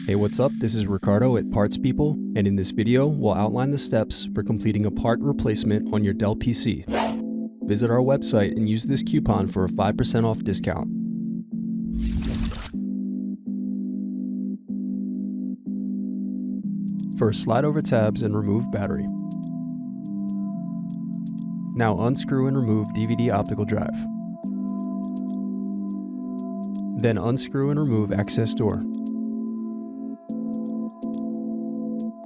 Hey, what's up? This is Ricardo at Parts People, and in this video, we'll outline the steps for completing a part replacement on your Dell PC. Visit our website and use this coupon for a 5% off discount. First, slide over tabs and remove battery. Now unscrew and remove DVD Optical Drive. Then unscrew and remove access door.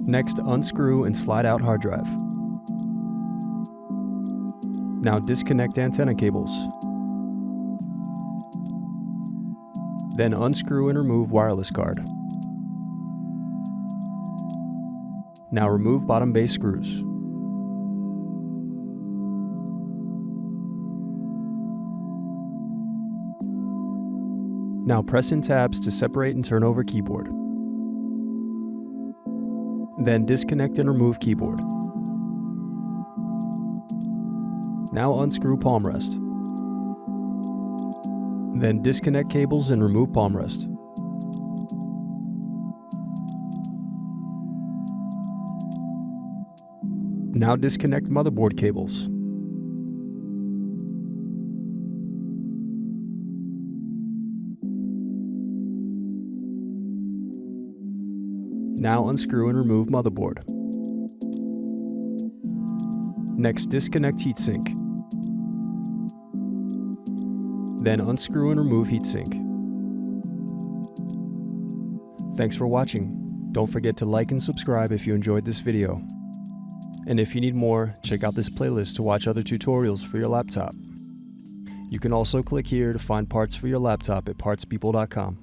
Next, unscrew and slide out hard drive. Now disconnect antenna cables. Then unscrew and remove wireless card. Now remove bottom base screws. Now press in tabs to separate and turn over keyboard. Then disconnect and remove keyboard. Now unscrew palm rest. Then disconnect cables and remove palm rest. Now disconnect motherboard cables. Now unscrew and remove motherboard. Next, disconnect heatsink. Then unscrew and remove heatsink. Thanks for watching. Don't forget to like and subscribe if you enjoyed this video. And if you need more, check out this playlist to watch other tutorials for your laptop. You can also click here to find parts for your laptop at partspeople.com.